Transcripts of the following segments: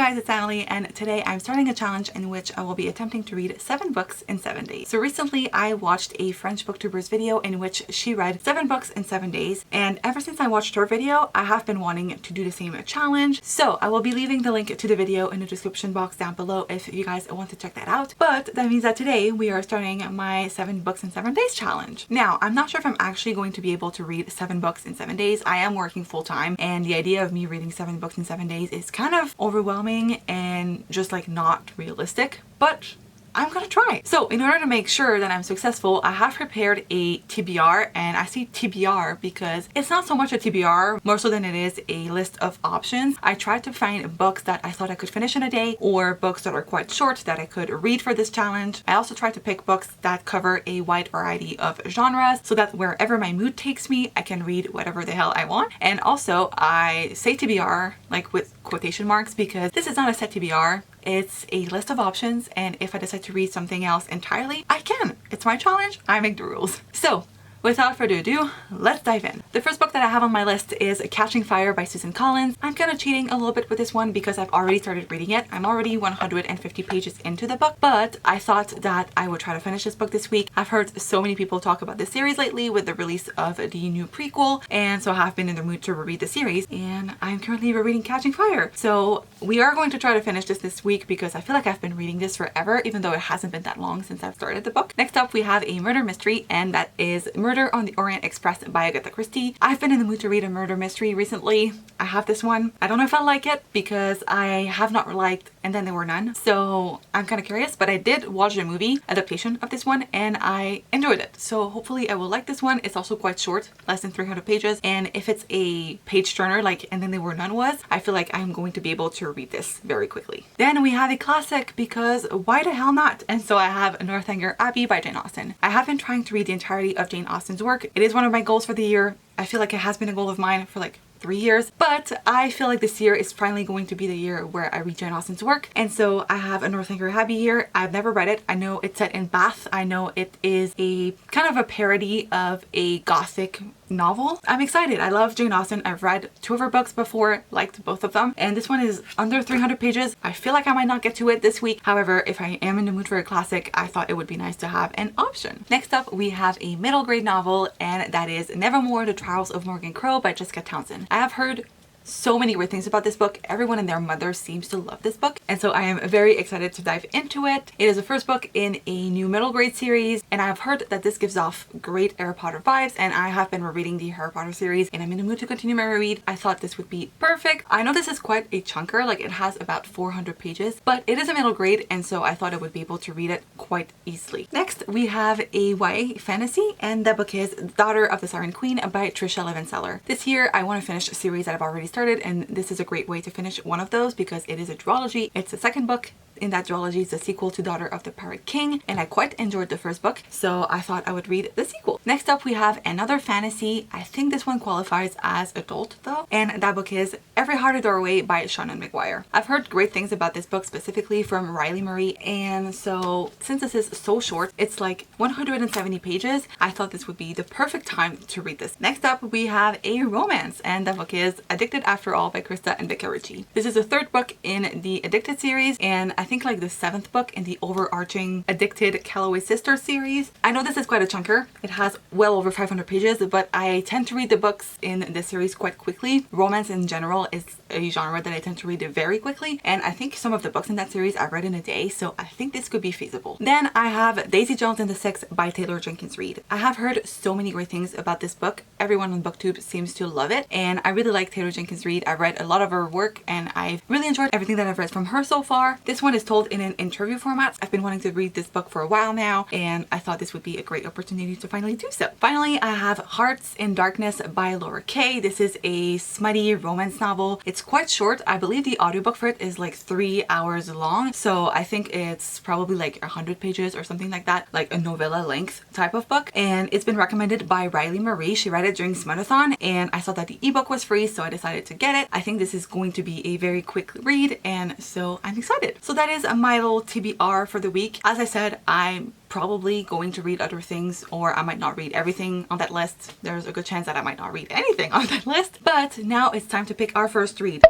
guys, it's Natalie, and today I'm starting a challenge in which I will be attempting to read 7 books in 7 days. So recently I watched a French booktuber's video in which she read 7 books in 7 days, and ever since I watched her video I have been wanting to do the same challenge. So I will be leaving the link to the video in the description box down below if you guys want to check that out. But that means that today we are starting my 7 books in 7 days challenge. Now, I'm not sure if I'm actually going to be able to read 7 books in 7 days. I am working full time, and the idea of me reading 7 books in 7 days is kind of overwhelming and just like not realistic, but I'm gonna try. So in order to make sure that I'm successful, I have prepared a TBR, and I say TBR because it's not so much a TBR, more so than it is a list of options. I tried to find books that I thought I could finish in a day, or books that are quite short that I could read for this challenge. I also tried to pick books that cover a wide variety of genres so that wherever my mood takes me, I can read whatever the hell I want. And also I say TBR like with quotation marks because this is not a set TBR. It's a list of options, and if I decide to read something else entirely, I can. It's my challenge. I make the rules. So without further ado, let's dive in. The first book that I have on my list is Catching Fire by Susan Collins. I'm kind of cheating a little bit with this one because I've already started reading it. I'm already 150 pages into the book, but I thought that I would try to finish this book this week. I've heard so many people talk about this series lately with the release of the new prequel, and so I have been in the mood to reread the series, and I'm currently rereading Catching Fire. So we are going to try to finish this week because I feel like I've been reading this forever, even though it hasn't been that long since I've started the book. Next up, we have a murder mystery, and that is Murder on the Orient Express by Agatha Christie. I've been in the mood to read a murder mystery recently. I have this one. I don't know if I like it because I have not liked And Then There Were None, so I'm kind of curious, but I did watch the movie adaptation of this one and I enjoyed it, so hopefully I will like this one. It's also quite short, less than 300 pages, and if it's a page turner like And Then There Were None was, I feel like I'm going to be able to read this very quickly. Then we have a classic because why the hell not? And so I have Northanger, Abbey by Jane Austen. I have been trying to read the entirety of Jane Austen's work. It is one of my goals for the year. I feel like it has been a goal of mine for like 3 years, but I feel like this year is finally going to be the year where I read Jane Austen's work, and so I have a Northanger Abbey here. I've never read it. I know it's set in Bath. I know it is a kind of a parody of a gothic novel. I'm excited. I love Jane Austen. I've read 2 of her books before, liked both of them, and this one is under 300 pages. I feel like I might not get to it this week. However, if I am in the mood for a classic, I thought it would be nice to have an option. Next up, we have a middle grade novel, and that is Nevermore, The Trials of Morgan Crowe by Jessica Townsend. I have heard so many great things about this book. Everyone and their mother seems to love this book, and so I am very excited to dive into it. It is the first book in a new middle grade series, and I've heard that this gives off great Harry Potter vibes, and I have been rereading the Harry Potter series and I'm in the mood to continue my reread. I thought this would be perfect. I know this is quite a chunker, like it has about 400 pages, but it is a middle grade, and so I thought I would be able to read it quite easily. Next, we have a YA fantasy, and the book is Daughter of the Siren Queen by Trisha Levenseller. This year I want to finish a series that I've already started, and this is a great way to finish one of those because it is a duology. It's the second book in that duology. It's a sequel to Daughter of the Pirate King, and I quite enjoyed the first book, so I thought I would read the sequel. Next up, we have another fantasy. I think this one qualifies as adult though, and that book is Every Heart a Doorway by Shannon McGuire. I've heard great things about this book, specifically from Riley Marie, and so since this is so short, it's like 170 pages, I thought this would be the perfect time to read this. Next up, we have a romance, and the book is Addicted After All by Krista and Becca Ritchie. This is the 3rd book in the Addicted series, and I think like the 7th book in the overarching Addicted Calloway Sisters series. I know this is quite a chunker. It has well over 500 pages, but I tend to read the books in this series quite quickly. Romance in general is a genre that I tend to read very quickly, and I think some of the books in that series I read in a day, so I think this could be feasible. Then I have Daisy Jones and the Six by Taylor Jenkins Reid. I have heard so many great things about this book. Everyone on BookTube seems to love it, and I really like Taylor Jenkins Reid. I read a lot of her work and I've really enjoyed everything that I've read from her so far. This one is told in an interview format. I've been wanting to read this book for a while now, and I thought this would be a great opportunity to finally do so. Finally, I have Hearts in Darkness by Laura Kay. This is a smutty romance novel. It's quite short. I believe the audiobook for it is like 3 hours long, so I think it's probably like 100 pages or something like that, like a novella length type of book, and it's been recommended by Riley Marie. She read it during Smuttathon, and I saw that the ebook was free, so I decided to get it. I think this is going to be a very quick read, and so I'm excited. So that is my little TBR for the week. As I said, I'm probably going to read other things, or I might not read everything on that list. There's a good chance that I might not read anything on that list. But now it's time to pick our first read.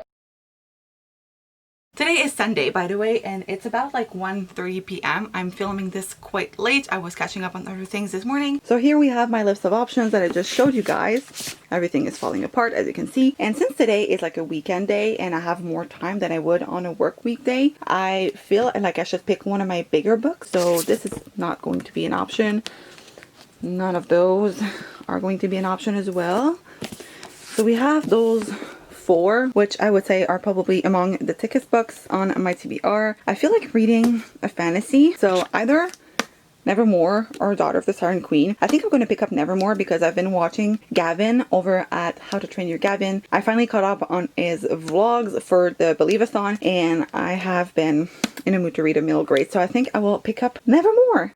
Today is Sunday, by the way, and it's about like 1:30 p.m. I'm filming this quite late. I was catching up on other things this morning. So here we have my list of options that I just showed you guys. Everything is falling apart, as you can see. And since today is like a weekend day and I have more time than I would on a work weekday, I feel like I should pick one of my bigger books. So this is not going to be an option. None of those are going to be an option as well. So we have those four, which I would say are probably among the thickest books on my TBR. I feel like reading a fantasy, so either Nevermore or Daughter of the Siren Queen. I think I'm going to pick up Nevermore because I've been watching Gavin over at How to Train Your Gavin. I finally caught up on his vlogs for the Believe-a-thon, and I have been in a mood to read a middle grade, so I think I will pick up Nevermore.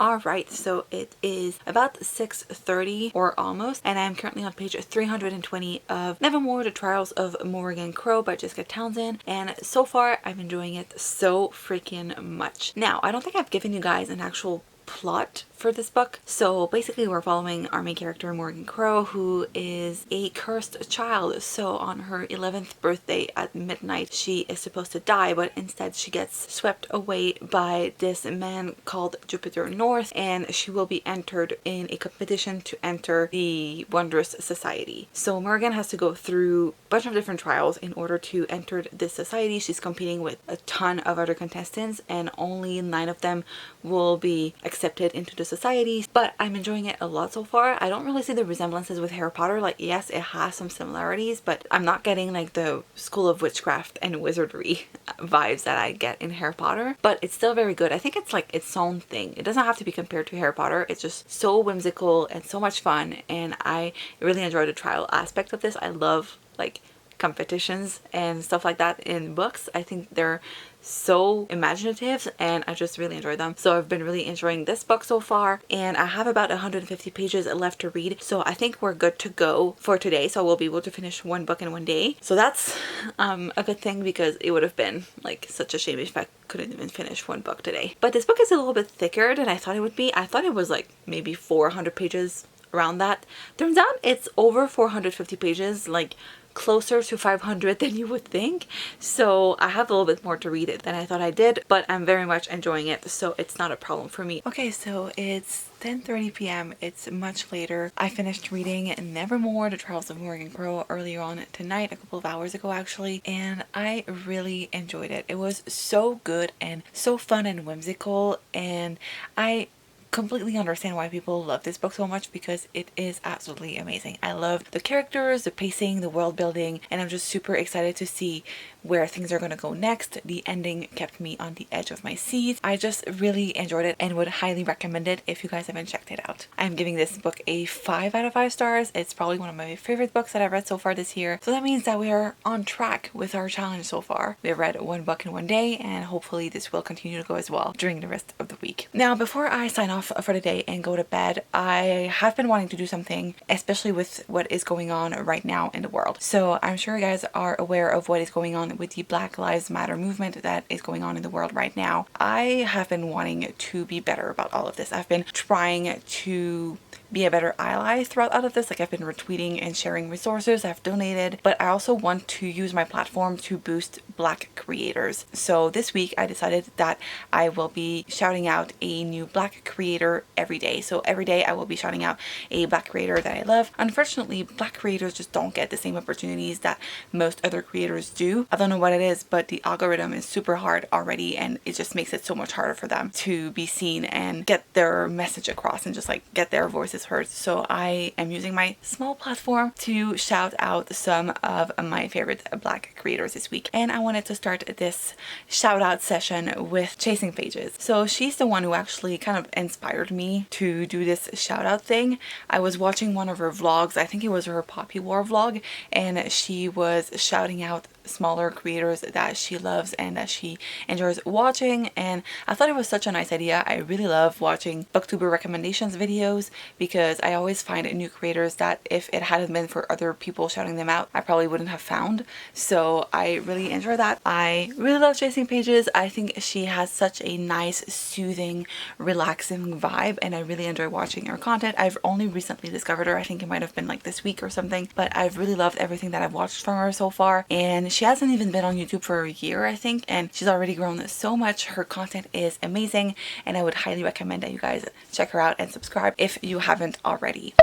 Alright, so it is about 6:30 or almost, and I'm currently on page 320 of Nevermore, The Trials of Morgan Crowe by Jessica Townsend, and so far I'm enjoying it so freaking much. Now, I don't think I've given you guys an actual plot for this book. So basically we're following our main character Morgan Crowe, who is a cursed child. So on her 11th birthday at midnight she is supposed to die, but instead she gets swept away by this man called Jupiter North, and she will be entered in a competition to enter the Wondrous Society. So Morgan has to go through a bunch of different trials in order to enter this society. She's competing with a ton of other contestants and only 9 of them will be accepted into the society, but I'm enjoying it a lot so far. I don't really see the resemblances with Harry Potter. Like, yes, it has some similarities, but I'm not getting like the School of Witchcraft and Wizardry vibes that I get in Harry Potter, but it's still very good. I think it's like its own thing. It doesn't have to be compared to Harry Potter. It's just so whimsical and so much fun, and I really enjoy the trial aspect of this. I love like competitions and stuff like that in books. I think they're so imaginative and I just really enjoy them. So I've been really enjoying this book so far, and I have about 150 pages left to read, so I think we're good to go for today. So we'll be able to finish one book in one day, so that's a good thing, because it would have been like such a shame if I couldn't even finish one book today. But this book is a little bit thicker than I thought it would be. I thought it was like maybe 400 pages, around that. Turns out it's over 450 pages, like closer to 500 than you would think. So I have a little bit more to read it than I thought I did, but I'm very much enjoying it, so it's not a problem for me. Okay, so it's 10:30 p.m. It's much later. I finished reading Nevermore, The Trials of Morgan Crowe earlier on tonight, a couple of hours ago actually, and I really enjoyed it. It was so good and so fun and whimsical, and I completely understand why people love this book so much, because it is absolutely amazing. I love the characters, the pacing, the world building, and I'm just super excited to see where things are going to go next. The ending kept me on the edge of my seat. I just really enjoyed it and would highly recommend it if you guys haven't checked it out. I'm giving this book a 5 out of 5 stars. It's probably one of my favorite books that I've read so far this year. So that means that we are on track with our challenge so far. We have read one book in one day, and hopefully this will continue to go as well during the rest of the week. Now, before I sign off for the day and go to bed, I have been wanting to do something, especially with what is going on right now in the world. So I'm sure you guys are aware of what is going on with the Black Lives Matter movement that is going on in the world right now. I have been wanting to be better about all of this. I've been trying to be a better ally throughout all of this. Like, I've been retweeting and sharing resources I've donated, but I also want to use my platform to boost Black creators. So this week I decided that I will be shouting out a new Black creator every day. So every day I will be shouting out a Black creator that I love. Unfortunately, Black creators just don't get the same opportunities that most other creators do. I don't know what it is, but the algorithm is super hard already, and it just makes it so much harder for them to be seen and get their message across and just like get their voices heard. So I am using my small platform to shout out some of my favorite Black creators this week, and I wanted to start this shout out session with Chasing Pages. So she's the one who actually kind of inspired me to do this shout out thing. I was watching one of her vlogs, I think it was her Poppy War vlog, and she was shouting out smaller creators that she loves and that she enjoys watching, and I thought it was such a nice idea. I really love watching Booktuber recommendations videos because I always find new creators that if it hadn't been for other people shouting them out, I probably wouldn't have found. So I really enjoy that. I really love Chasing Pages. I think she has such a nice, soothing, relaxing vibe, and I really enjoy watching her content. I've only recently discovered her. I think it might have been like this week or something, but I've really loved everything that I've watched from her so far, and she hasn't even been on YouTube for a year, I think, and she's already grown so much. Her content is amazing, and I would highly recommend that you guys check her out and subscribe if you haven't already.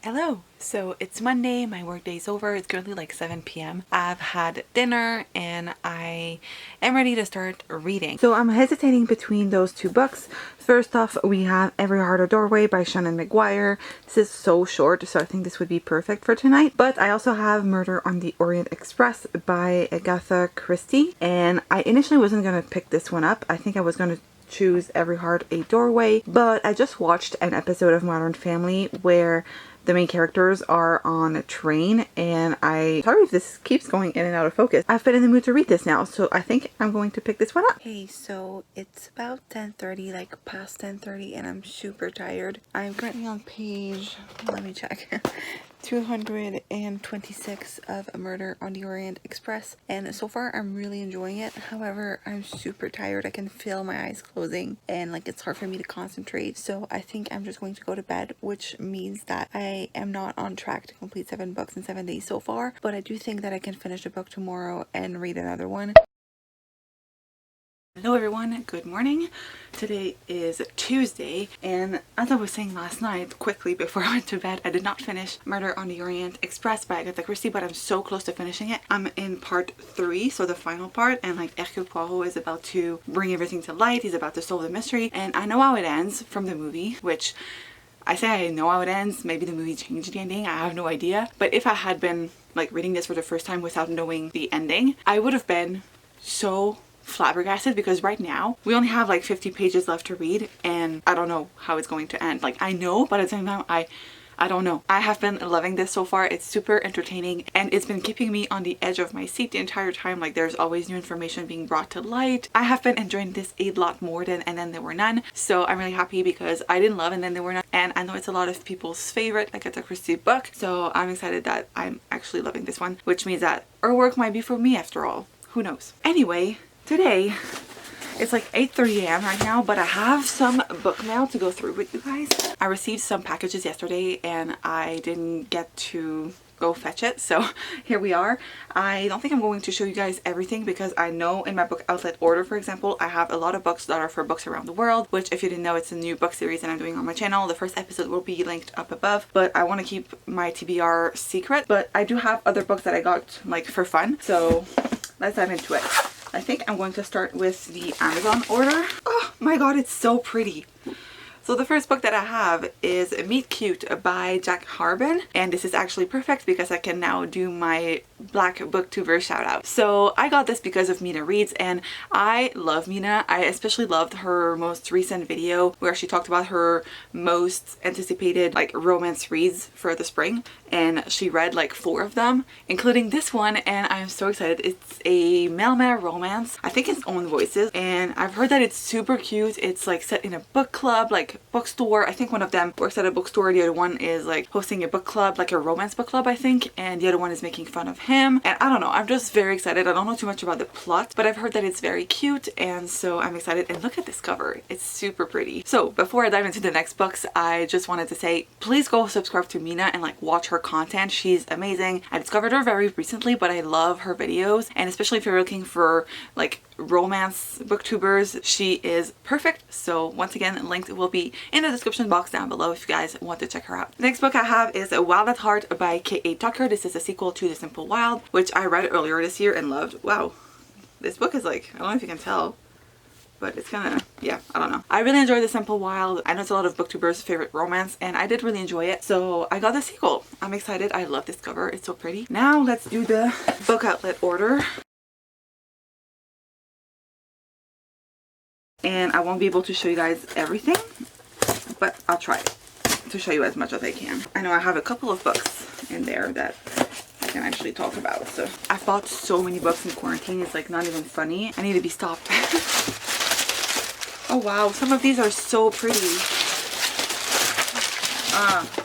Hello! So it's Monday, my work day is over, it's currently like 7 p.m. I've had dinner and I am ready to start reading. So I'm hesitating between those two books. First off, we have Every Heart a Doorway by Shannon McGuire. This is so short, so I think this would be perfect for tonight. But I also have Murder on the Orient Express by Agatha Christie, and I initially wasn't going to pick this one up. I think I was going to choose Every Heart a Doorway, but I just watched an episode of Modern Family where the main characters are on a train, and sorry if this keeps going in and out of focus. I've been in the mood to read this now, so I think I'm going to pick this one up. Okay, so it's about 10:30, like past 10:30, and I'm super tired. I'm currently on page, let me check, 226 of Murder on the Orient Express, and so far I'm really enjoying it. However, I'm super tired. I can feel my eyes closing and like it's hard for me to concentrate, so I think I'm just going to go to bed, which means that I am not on track to complete 7 books in 7 days so far, but I do think that I can finish a book tomorrow and read another one. Hello everyone, good morning. Today is Tuesday, and as I was saying last night quickly before I went to bed, I did not finish Murder on the Orient Express by Agatha Christie, but I'm so close to finishing it. I'm in part 3, so the final part, and like Hercule Poirot is about to bring everything to light. He's about to solve the mystery, and I know how it ends from the movie, which I say I know how it ends. Maybe the movie changed the ending, I have no idea. But if I had been like reading this for the first time without knowing the ending, I would have been so flabbergasted, because right now we only have like 50 pages left to read and I don't know how it's going to end. Like I know, but at the same time I don't know. I have been loving this so far. It's super entertaining and it's been keeping me on the edge of my seat the entire time. Like there's always new information being brought to light. I have been enjoying this a lot more than And Then There Were None. So I'm really happy because I didn't love And Then There Were None, and I know it's a lot of people's favorite Agatha Christie book. So I'm excited that I'm actually loving this one, which means that her work might be for me after all. Who knows? Anyway, today it's like 8:30 a.m. right now, but I have some book mail to go through with you guys. I received some packages yesterday and I didn't get to go fetch it, so here we are. I don't think I'm going to show you guys everything because I know in my book outlet order, for example, I have a lot of books that are for books around the world, which if you didn't know, it's a new book series that I'm doing on my channel. The first episode will be linked up above, but I want to keep my TBR secret. But I do have other books that I got like for fun, so let's dive into it. I think I'm going to start with the Amazon order. Oh my god, it's so pretty. So the first book that I have is Meet Cute by Jack Harbin, and this is actually perfect because I can now do my Black BookTuber shout out. So I got this because of Mina Reads, and I love Mina. I especially loved her most recent video where she talked about her most anticipated like romance reads for the spring, and she read like 4 of them, including this one, and I'm so excited. It's a male romance. I think it's Own Voices, and I've heard that it's super cute. It's like set in a book club, like bookstore. I think one of them works at a bookstore, the other one is like hosting a book club, like a romance book club I think, and the other one is making fun of him. And I don't know, I'm just very excited. I don't know too much about the plot, but I've heard that it's very cute, and so I'm excited. And look at this cover, it's super pretty. So before I dive into the next books, I just wanted to say please go subscribe to Mina and like watch her content. She's amazing. I discovered her very recently, but I love her videos, and especially if you're looking for like romance booktubers, she is perfect. So once again, linked will be in the description box down below if you guys want to check her out. The next book I have is Wild at Heart by K.A. Tucker. This is a sequel to The Simple Wild, which I read earlier this year and loved. Wow, this book is like, I don't know if you can tell, but it's kind of, yeah, I don't know. I really enjoyed The Simple Wild. I know it's a lot of booktubers' favorite romance, and I did really enjoy it, so I got the sequel. I'm excited. I love this cover. It's so pretty. Now let's do the book outlet order. And I won't be able to show you guys everything, but I'll try to show you as much as I can. I know I have a couple of books in there that I I can actually talk about. So I've bought so many books in quarantine, it's like not even funny. I need to be stopped. Oh wow, some of these are so pretty.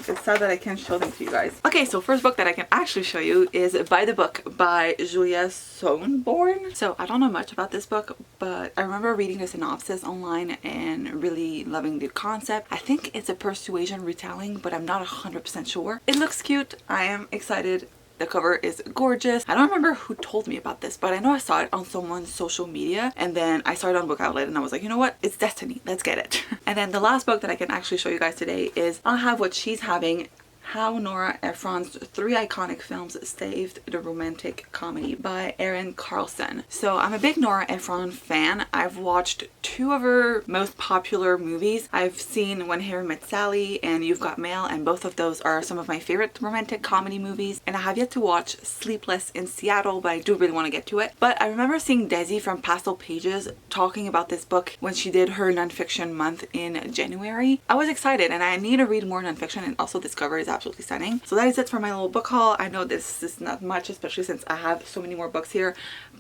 It's sad that I can't show them to you guys. Okay, so first book that I can actually show you is By the Book by Julia Sonborn. So I don't know much about this book, but I remember reading the synopsis online and really loving the concept. I think it's a persuasion retelling, but I'm not 100% sure. It looks cute. I am excited. The cover is gorgeous. I don't remember who told me about this, but I know I saw it on someone's social media, and then I saw it on Book Outlet and I was like, you know what? It's destiny. Let's get it. And then the last book that I can actually show you guys today is I'll Have What She's Having: How Nora Ephron's 3 iconic films saved the romantic comedy by Erin Carlson. So I'm a big Nora Ephron fan. I've watched 2 of her most popular movies. I've seen When Harry Met Sally and You've Got Mail, and both of those are some of my favorite romantic comedy movies. And I have yet to watch Sleepless in Seattle, but I do really want to get to it. But I remember seeing Desi from Pastel Pages talking about this book when she did her nonfiction month in January. I was excited and I need to read more nonfiction, and also this cover is absolutely stunning. So that is it for my little book haul. I know this is not much, especially since I have so many more books here,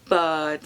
but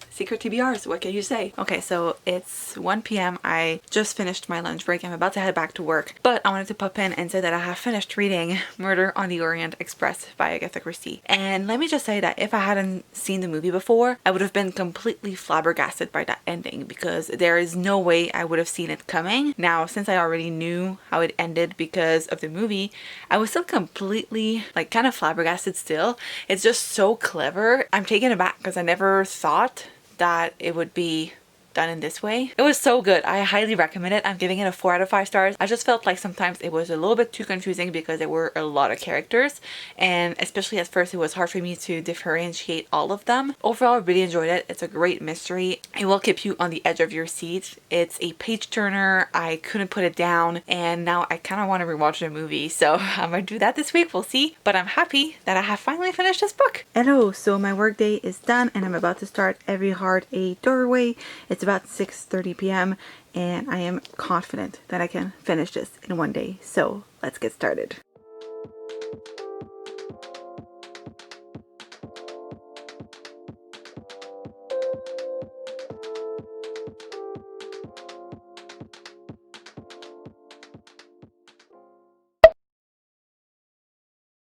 secret TBRs, what can you say? Okay, so it's 1 p.m. I just finished my lunch break. I'm about to head back to work, but I wanted to pop in and say that I have finished reading Murder on the Orient Express by Agatha Christie. And let me just say that if I hadn't seen the movie before, I would have been completely flabbergasted by that ending, because there is no way I would have seen it coming. Now, since I already knew how it ended because of the movie, I was still completely like kind of flabbergasted still. It's just so clever. I'm taken aback because I never thought that it would be done in this way. It was so good. I highly recommend it. I'm giving it a 4 out of 5 stars. I just felt like sometimes it was a little bit too confusing because there were a lot of characters, and especially at first it was hard for me to differentiate all of them. Overall, I really enjoyed it. It's a great mystery. It will keep you on the edge of your seat. It's a page turner. I couldn't put it down, and now I kind of want to rewatch the movie, so I'm gonna do that this week. We'll see, but I'm happy that I have finally finished this book. Hello, so my work day is done and I'm about to start Every Heart a Doorway. It's about 6:30 p.m. and I am confident that I can finish this in one day. So let's get started.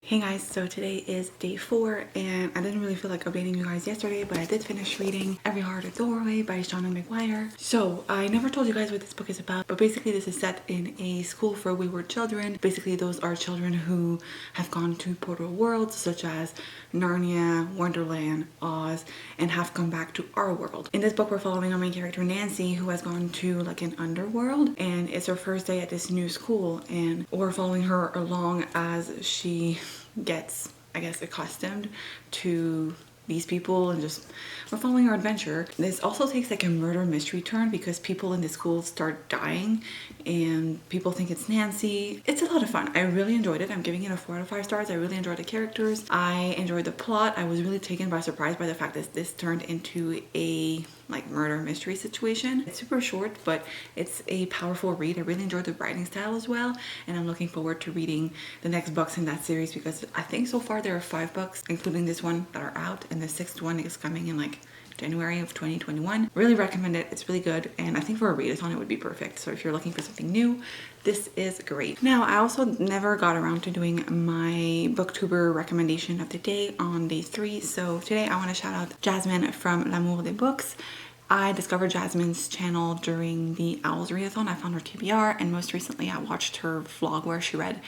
Hey guys, so today is day 4 and I didn't really feel like updating you guys yesterday, but I did finish reading Every Heart a Doorway by Shauna McGuire. So I never told you guys what this book is about, but basically this is set in a school for wayward children. Basically those are children who have gone to portal worlds such as Narnia, Wonderland, Oz, and have come back to our world. In this book we're following our main character Nancy, who has gone to like an underworld, and it's her first day at this new school, and we're following her along as she gets, I guess, accustomed to these people, and just we're following her adventure. This also takes like a murder mystery turn because people in the school start dying and people think it's Nancy. It's a lot of fun. I really enjoyed it. I'm giving it a 4 out of 5 stars. I really enjoyed the characters. I enjoyed the plot. I was really taken by surprise by the fact that this turned into a like murder mystery situation. It's super short, but it's a powerful read. I really enjoyed the writing style as well, and I'm looking forward to reading the next books in that series because I think so far there are 5 books, including this one, that are out, and the 6th one is coming in like January of 2021. Really recommend it. It's really good, and I think for a readathon it would be perfect. So if you're looking for something new, this is great. Now, I also never got around to doing my Booktuber recommendation of the day on day 3. So today I want to shout out Jasmine from L'Amour des Books. I discovered Jasmine's channel during the Owls readathon. I found her TBR, and most recently I watched her vlog where she read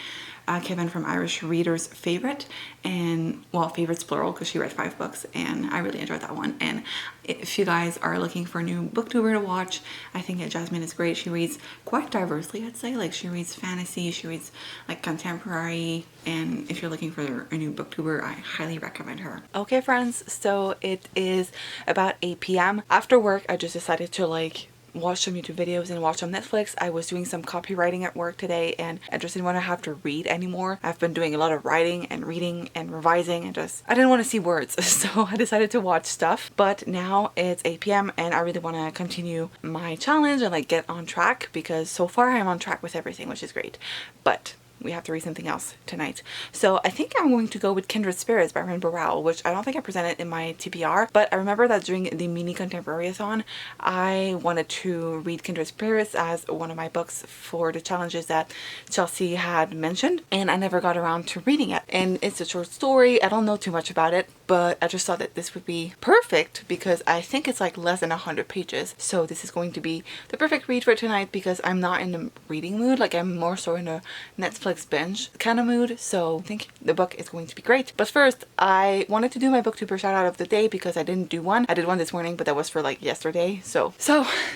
Kevin from Irish Reader's favorite, and well, favorites plural because she read 5 books, and I really enjoyed that one. And if you guys are looking for a new booktuber to watch, I think that Jasmine is great. She reads quite diversely, I'd say. Like, she reads fantasy, she reads like contemporary, and if you're looking for a new booktuber, I highly recommend her. Okay friends, so it is about 8 p.m. After work I just decided to like watch some YouTube videos and watch some Netflix. I was doing some copywriting at work today, and I just didn't want to have to read anymore. I've been doing a lot of writing and reading and revising, and I didn't want to see words, so I decided to watch stuff. But now it's 8 p.m. and I really want to continue my challenge and like get on track, because so far I'm on track with everything, which is great. But we have to read something else tonight. So I think I'm going to go with Kindred Spirits by Rowell, which I don't think I presented in my TBR, but I remember that during the mini contemporary-a-thon, I wanted to read Kindred Spirits as one of my books for the challenges that Chelsea had mentioned, and I never got around to reading it. And it's a short story. I don't know too much about it, but I just thought that this would be perfect because I think it's like less than 100 pages. So this is going to be the perfect read for tonight because I'm not in the reading mood. Like, I'm more so in a Netflix binge kind of mood. So I think the book is going to be great. But first, I wanted to do my Booktuber shout out of the day because I didn't do one. I did one this morning, but that was for like yesterday. So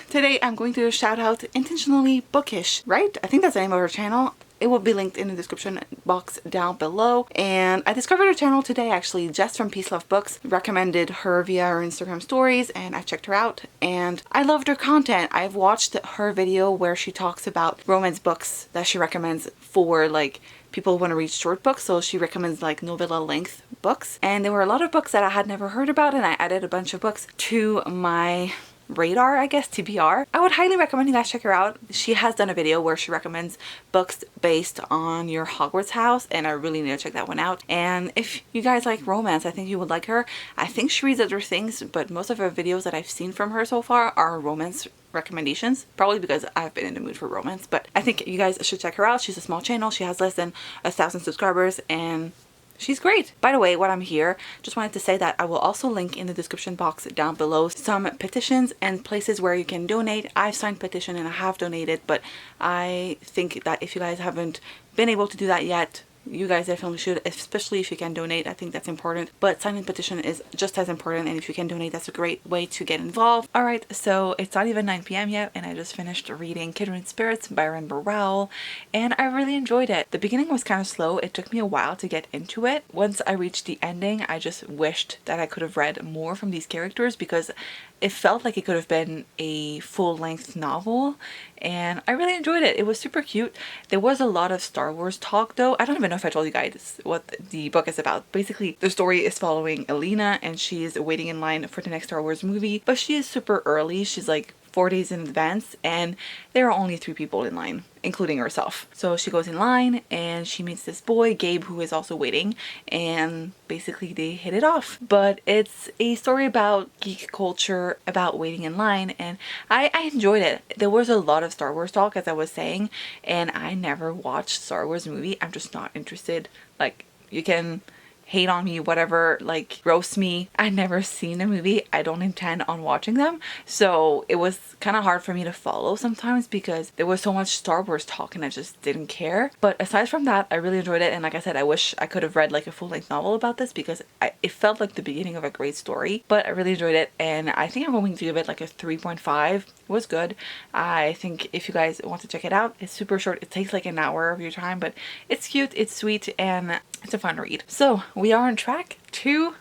today I'm going to shout out Intentionally Bookish, right? I think that's the name of her channel. It will be linked in the description box down below. And I discovered her channel today actually. Jess from Peace Love Books recommended her via her Instagram stories and I checked her out and I loved her content. I've watched her video where she talks about romance books that she recommends for like people who want to read short books. So she recommends like novella length books. And there were a lot of books that I had never heard about and I added a bunch of books to my radar, I guess, TBR. I would highly recommend you guys check her out. She has done a video where she recommends books based on your Hogwarts house and I really need to check that one out. And if you guys like romance, I think you would like her. I think she reads other things, but most of her videos that I've seen from her so far are romance recommendations, probably because I've been in the mood for romance. But I think you guys should check her out. She's a small channel. She has less than 1,000 subscribers and she's great. By the way, while I'm here, just wanted to say that I will also link in the description box down below some petitions and places where you can donate. I've signed petition and I have donated, but I think that if you guys haven't been able to do that yet, you guys definitely should, especially if you can donate. I think that's important, but signing petition is just as important, and if you can donate, that's a great way to get involved. All right, so it's not even 9 p.m. yet and I just finished reading Kindred Spirits by Rowell and I really enjoyed it. The beginning was kind of slow. It took me a while to get into it. Once I reached the ending, I just wished that I could have read more from these characters because it felt like it could have been a full-length novel and I really enjoyed it. It was super cute. There was a lot of Star Wars talk though. I don't even know if I told you guys what the book is about. Basically, the story is following Alina and she is waiting in line for the next Star Wars movie, but she is super early. She's like 4 days in advance and there are only 3 people in line, including herself. So she goes in line and she meets this boy, Gabe, who is also waiting, and basically they hit it off. But it's a story about geek culture, about waiting in line, and I enjoyed it. There was a lot of Star Wars talk, as I was saying, and I never watched Star Wars movie. I'm just not interested. Like, you can hate on me, whatever, like roast me. I've never seen a movie. I don't intend on watching them. So it was kind of hard for me to follow sometimes because there was so much Star Wars talk and I just didn't care. But aside from that, I really enjoyed it. And like I said, I wish I could have read like a full-length novel about this because it felt like the beginning of a great story. But I really enjoyed it and I think I'm going to give it like a 3.5. It was good. I think if you guys want to check it out, it's super short. It takes like an hour of your time, but it's cute, it's sweet, and it's a fun read. So we are on track to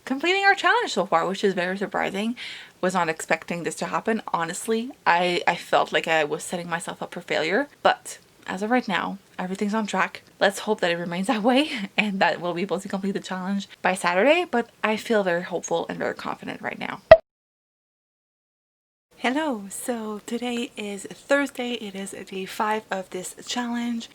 completing our challenge so far, which is very surprising. Was not expecting this to happen. Honestly, I felt like I was setting myself up for failure, but as of right now, everything's on track. Let's hope that it remains that way and that we'll be able to complete the challenge by Saturday, but I feel very hopeful and very confident right now. Hello, so today is Thursday. It is day 5 of this challenge.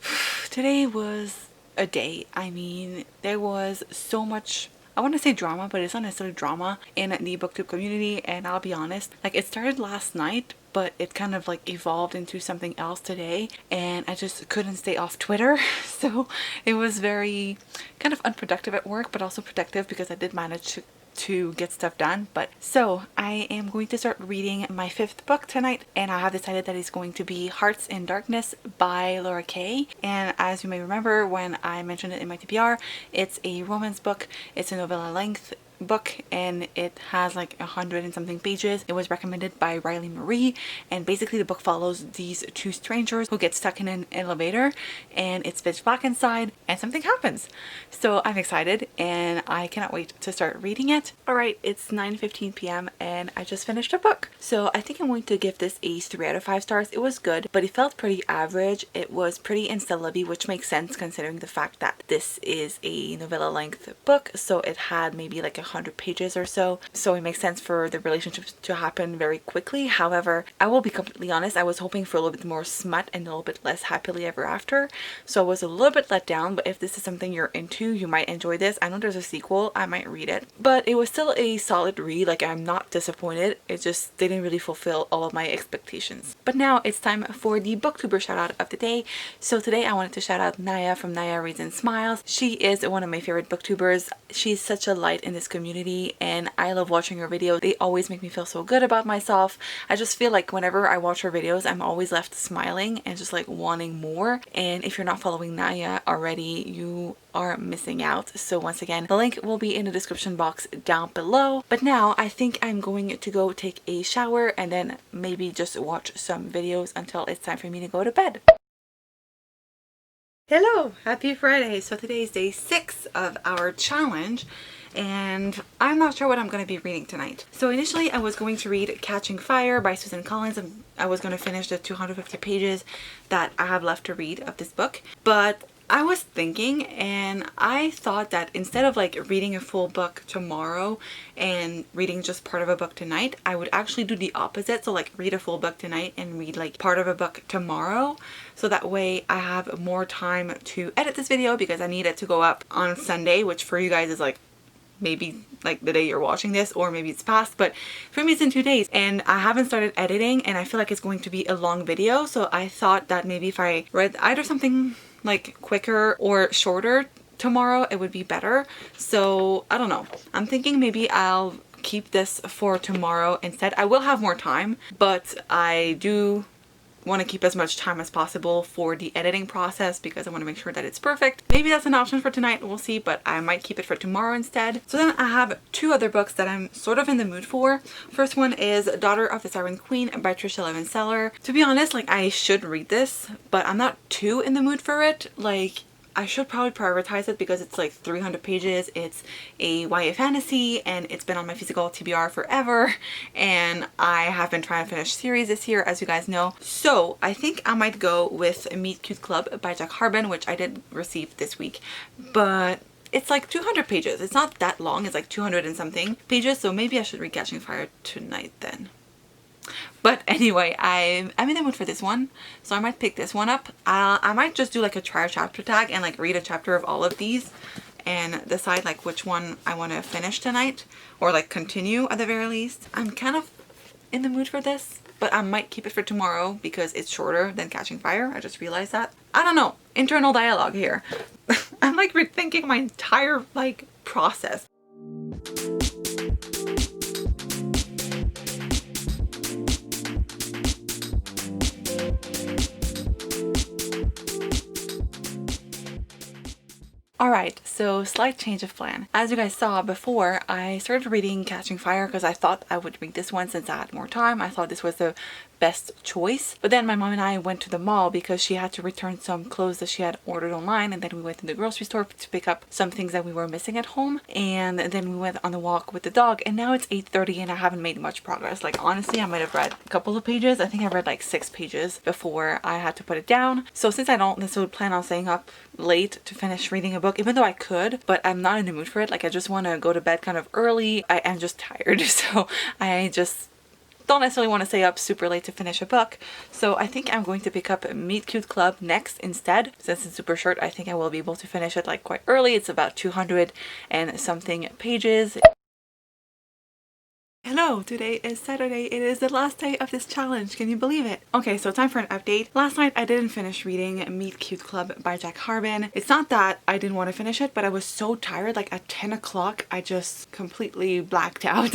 Today was a day. I mean, there was so much, I want to say drama, but it's not necessarily drama in the booktube community, and I'll be honest, like it started last night, but it kind of like evolved into something else today and I just couldn't stay off Twitter. So it was very kind of unproductive at work, but also productive because I did manage to get stuff done. But so I am going to start reading my 5th book tonight and I have decided that it's going to be Hearts in Darkness by Laura Kay. And as you may remember when I mentioned it in my TBR, it's a romance book. It's a novella length book and it has like 100 and something pages. It was recommended by Riley Marie and basically the book follows these 2 strangers who get stuck in an elevator and it's pitch black inside and something happens. So I'm excited and I cannot wait to start reading it. Alright, it's 9:15 p.m. and I just finished a book. So I think I'm going to give this a 3 out of 5 stars. It was good, but it felt pretty average. It was pretty insta-lovey, which makes sense considering the fact that this is a novella length book. So it had maybe like 100 pages or so. So it makes sense for the relationship to happen very quickly. However, I will be completely honest, I was hoping for a little bit more smut and a little bit less happily ever after. So I was a little bit let down, but if this is something you're into, you might enjoy this. I know there's a sequel, I might read it. But it was still a solid read, like I'm not disappointed. It just didn't really fulfill all of my expectations. But now it's time for the booktuber shout out of the day. So today I wanted to shout out Naya from Naya Reads and Smiles. She is one of my favorite booktubers. She's such a light in this community and I love watching her videos. They always make me feel so good about myself. I just feel like whenever I watch her videos, I'm always left smiling and just like wanting more. And if you're not following Naya already, you are missing out. So once again, the link will be in the description box down below. But now I think I'm going to go take a shower and then maybe just watch some videos until it's time for me to go to bed. Hello, happy Friday. So today is day 6 of our challenge and I'm not sure what I'm going to be reading tonight. So initially I was going to read Catching Fire by Susan Collins and I was going to finish the 250 pages that I have left to read of this book. But I was thinking and I thought that instead of like reading a full book tomorrow and reading just part of a book tonight, I would actually do the opposite. So like read a full book tonight and read like part of a book tomorrow. So that way I have more time to edit this video because I need it to go up on Sunday, which for you guys is like maybe like the day you're watching this or maybe it's past, but for me it's in 2 days and I haven't started editing and I feel like it's going to be a long video. So I thought that maybe if I read either something like quicker or shorter tomorrow, it would be better. So I don't know. I'm thinking maybe I'll keep this for tomorrow instead. I will have more time, but I do want to keep as much time as possible for the editing process because I want to make sure that it's perfect. Maybe that's an option for tonight, we'll see, but I might keep it for tomorrow instead. So then I have 2 other books that I'm sort of in the mood for. First one is Daughter of the Siren Queen by Tricia Levenseller. To be honest, like I should read this, but I'm not too in the mood for it. Like I should probably prioritize it because it's like 300 pages. It's a YA fantasy and it's been on my physical TBR forever. And I have been trying to finish series this year, as you guys know. So I think I might go with Meet Cute Club by Jack Harbin, which I did receive this week. But it's like 200 pages. It's not that long. It's like 200 and something pages. So maybe I should read Catching Fire tonight then. But anyway, I'm in the mood for this one, so I might pick this one up. I might just do like a try chapter tag and like read a chapter of all of these and decide like which one I want to finish tonight or like continue at the very least. I'm kind of in the mood for this, but I might keep it for tomorrow because it's shorter than Catching Fire. I just realized that. I don't know. Internal dialogue here. I'm like rethinking my entire like process. Alright, so slight change of plan. As you guys saw before, I started reading Catching Fire because I thought I would read this one since I had more time. I thought this was the best choice. But then my mom and I went to the mall because she had to return some clothes that she had ordered online, and then we went to the grocery store to pick up some things that we were missing at home, and then we went on a walk with the dog, and now it's 8:30 and I haven't made much progress. Like honestly, I might have read a couple of pages. I think I read like 6 pages before I had to put it down. So since I don't necessarily plan on staying up late to finish reading a book, even though I could, but I'm not in the mood for it. Like I just want to go to bed kind of early. I am just tired, so I just don't necessarily want to stay up super late to finish a book. So I think I'm going to pick up Meet Cute Club next instead. Since it's super short, I think I will be able to finish it like quite early. It's about 200 and something pages. Hello, today is Saturday. It is the last day of this challenge. Can you believe it? Okay, so time for an update. Last night I didn't finish reading Meet Cute Club by Jack Harbin. It's not that I didn't want to finish it, but I was so tired. Like at 10 o'clock, I just completely blacked out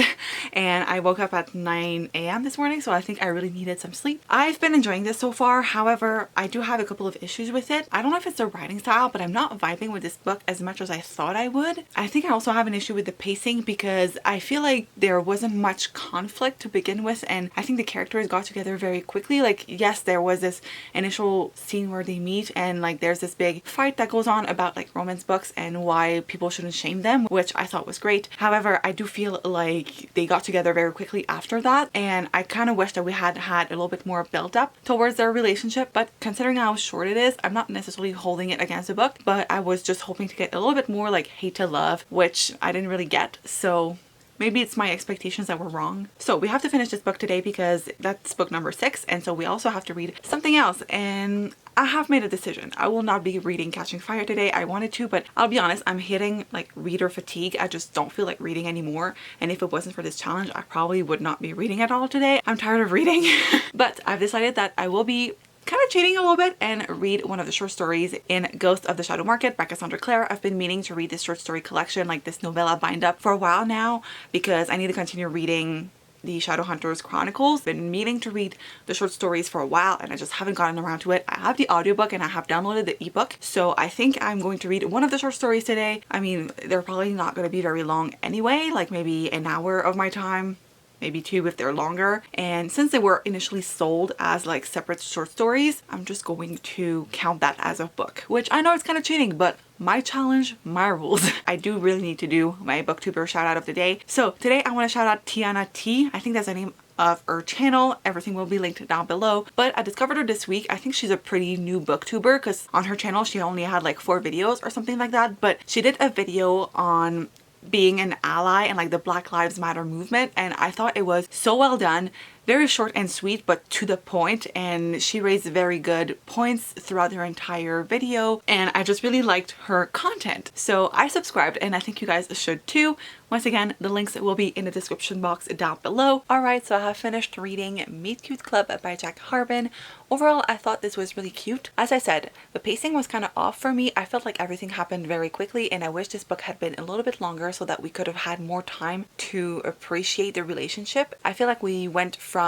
and I woke up at 9 a.m. this morning, so I think I really needed some sleep. I've been enjoying this so far. However, I do have a couple of issues with it. I don't know if it's the writing style, but I'm not vibing with this book as much as I thought I would. I think I also have an issue with the pacing because I feel like there wasn't much conflict to begin with, and I think the characters got together very quickly. Like, yes, there was this initial scene where they meet and like there's this big fight that goes on about like romance books and why people shouldn't shame them, which I thought was great. However, I do feel like they got together very quickly after that, and I kind of wish that we had had a little bit more build up towards their relationship. But considering how short it is, I'm not necessarily holding it against the book, but I was just hoping to get a little bit more like hate to love, which I didn't really get. So maybe it's my expectations that were wrong. So we have to finish this book today because that's book number 6, and so we also have to read something else, and I have made a decision. I will not be reading Catching Fire today. I wanted to, but I'll be honest, I'm hitting like reader fatigue. I just don't feel like reading anymore, and if it wasn't for this challenge, I probably would not be reading at all today. I'm tired of reading. But I've decided that I will be kind of cheating a little bit and read one of the short stories in Ghost of the Shadow Market by Cassandra Clare. I've been meaning to read this short story collection, like this novella bind up, for a while now because I need to continue reading the Shadowhunters Chronicles. Been meaning to read the short stories for a while and I just haven't gotten around to it. I have the audiobook and I have downloaded the ebook, so I think I'm going to read one of the short stories today. I mean, they're probably not going to be very long anyway, like maybe an hour of my time, maybe 2 if they're longer. And since they were initially sold as like separate short stories, I'm just going to count that as a book, which I know it's kind of cheating, but my challenge, my rules. I do really need to do my Booktuber shout out of the day. So today I want to shout out Tiana T. I think that's the name of her channel. Everything will be linked down below, but I discovered her this week. I think she's a pretty new booktuber because on her channel she only had like 4 videos or something like that, but she did a video on being an ally and like the Black Lives Matter movement, and I thought it was so well done. Very short and sweet, but to the point, and she raised very good points throughout her entire video, and I just really liked her content. So I subscribed, and I think you guys should too. Once again, the links will be in the description box down below. Alright, so I have finished reading Meet Cute Club by Jack Harbin. Overall, I thought this was really cute. As I said, the pacing was kind of off for me. I felt like everything happened very quickly, and I wish this book had been a little bit longer so that we could have had more time to appreciate the relationship. I feel like we went from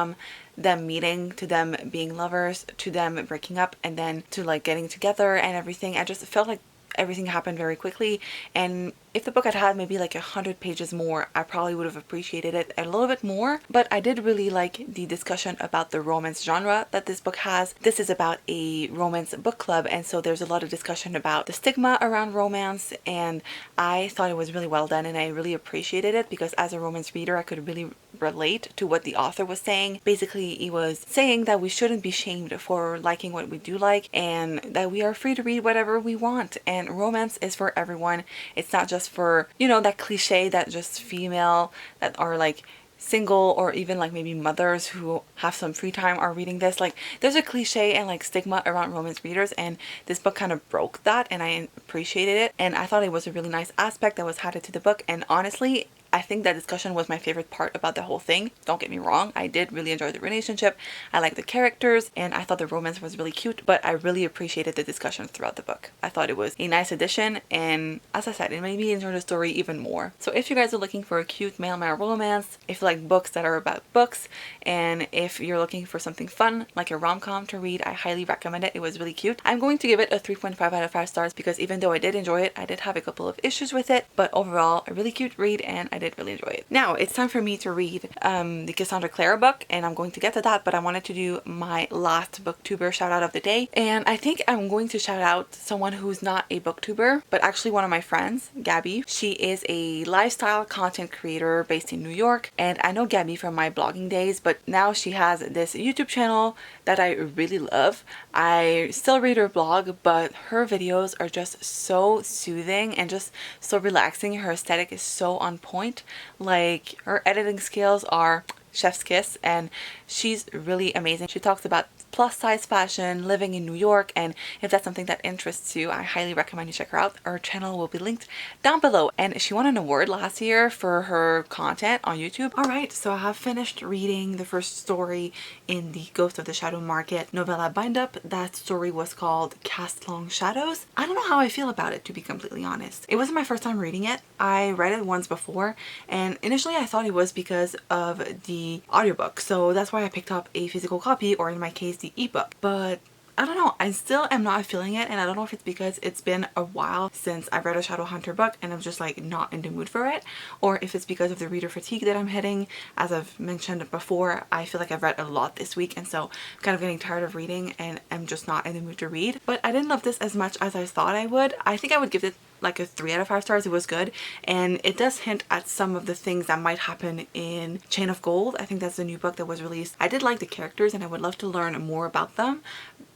them meeting to them being lovers to them breaking up and then to like getting together and everything. I just felt like everything happened very quickly, and if the book had had maybe like 100 pages more, I probably would have appreciated it a little bit more. But I did really like the discussion about the romance genre that this book has. This is about a romance book club, and so there's a lot of discussion about the stigma around romance, and I thought it was really well done, and I really appreciated it because as a romance reader I could really relate to what the author was saying. Basically, he was saying that we shouldn't be shamed for liking what we do like, and that we are free to read whatever we want, and romance is for everyone. It's not just for, you know, that cliche that just female that are like single or even like maybe mothers who have some free time are reading this. Like, there's a cliche and like stigma around romance readers, and this book kind of broke that, and I appreciated it, and I thought it was a really nice aspect that was added to the book. And honestly, I think that discussion was my favorite part about the whole thing. Don't get me wrong, I did really enjoy the relationship. I liked the characters and I thought the romance was really cute, but I really appreciated the discussion throughout the book. I thought it was a nice addition, and as I said, it made me enjoy the story even more. So if you guys are looking for a cute male-male romance, if you like books that are about books, and if you're looking for something fun like a rom-com to read, I highly recommend it. It was really cute. I'm going to give it a 3.5 out of 5 stars because even though I did enjoy it, I did have a couple of issues with it, but overall a really cute read and I did really enjoy it. Now it's time for me to read the Cassandra Clare book, and I'm going to get to that, but I wanted to do my last booktuber shout out of the day, and I think I'm going to shout out someone who's not a booktuber but actually one of my friends, Gabby. She is a lifestyle content creator based in New York, and I know Gabby from my blogging days, but now she has this YouTube channel that I really love. I still read her blog, but her videos are just so soothing and just so relaxing. Her aesthetic is so on point. Like, her editing skills are chef's kiss, and she's really amazing. She talks about plus size fashion, living in New York, and if that's something that interests you, I highly recommend you check her out. Her channel will be linked down below, and she won an award last year for her content on YouTube. Alright, so I have finished reading the first story in the Ghost of the Shadow Market novella bind up. That story was called Cast Long Shadows. I don't know how I feel about it, to be completely honest. It wasn't my first time reading it. I read it once before, and initially I thought it was because of the audiobook, so that's why I picked up a physical copy, or in my case the ebook. But I don't know, I still am not feeling it, and I don't know if it's because it's been a while since I've read a Shadowhunter book and I'm just like not in the mood for it, or if it's because of the reader fatigue that I'm hitting. As I've mentioned before, I feel like I've read a lot this week, and so I'm kind of getting tired of reading and I'm just not in the mood to read. But I didn't love this as much as I thought I would. I think I would give it like a 3 out of 5 stars. It was good, and it does hint at some of the things that might happen in Chain of Gold. I think that's the new book that was released. I did like the characters and I would love to learn more about them,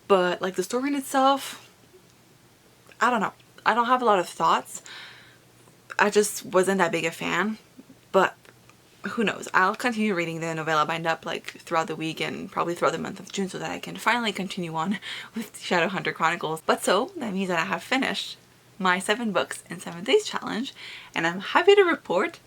but like the story in itself, I don't know. I don't have a lot of thoughts. I just wasn't that big a fan, but who knows. I'll continue reading the novella bind up like throughout the week and probably throughout the month of June so that I can finally continue on with Shadowhunter Chronicles. But so that means that I have finished my 7 books in 7 days challenge, and I'm happy to report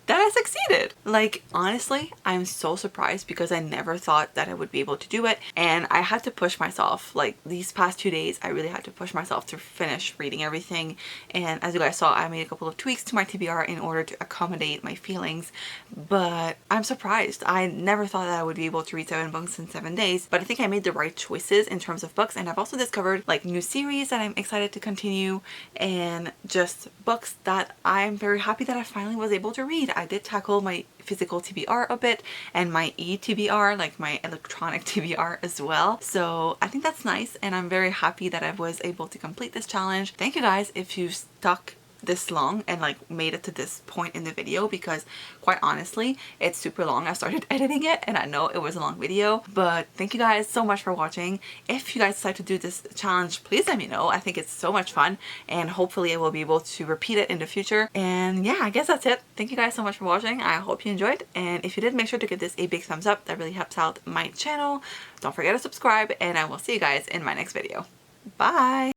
that I succeeded. Like, honestly, I'm so surprised because I never thought that I would be able to do it, and I had to push myself. Like, these past 2 days I really had to push myself to finish reading everything, and as you guys saw, I made a couple of tweaks to my TBR in order to accommodate my feelings. But I'm surprised. I never thought that I would be able to read 7 books in 7 days, but I think I made the right choices in terms of books, and I've also discovered like new series that I'm excited to continue, and just books that I'm very happy that I finally was able to read. I did tackle my physical TBR a bit and my e-TBR, like my electronic TBR as well. So I think that's nice, and I'm very happy that I was able to complete this challenge. Thank you guys if you've stuck this long and like made it to this point in the video, because quite honestly it's super long. I started editing it and I know it was a long video, but thank you guys so much for watching. If you guys decide to do this challenge, please let me know. I think it's so much fun, and hopefully I will be able to repeat it in the future. And yeah, I guess that's it. Thank you guys so much for watching. I hope you enjoyed, and if you did, make sure to give this a big thumbs up. That really helps out my channel. Don't forget to subscribe, and I will see you guys in my next video. Bye!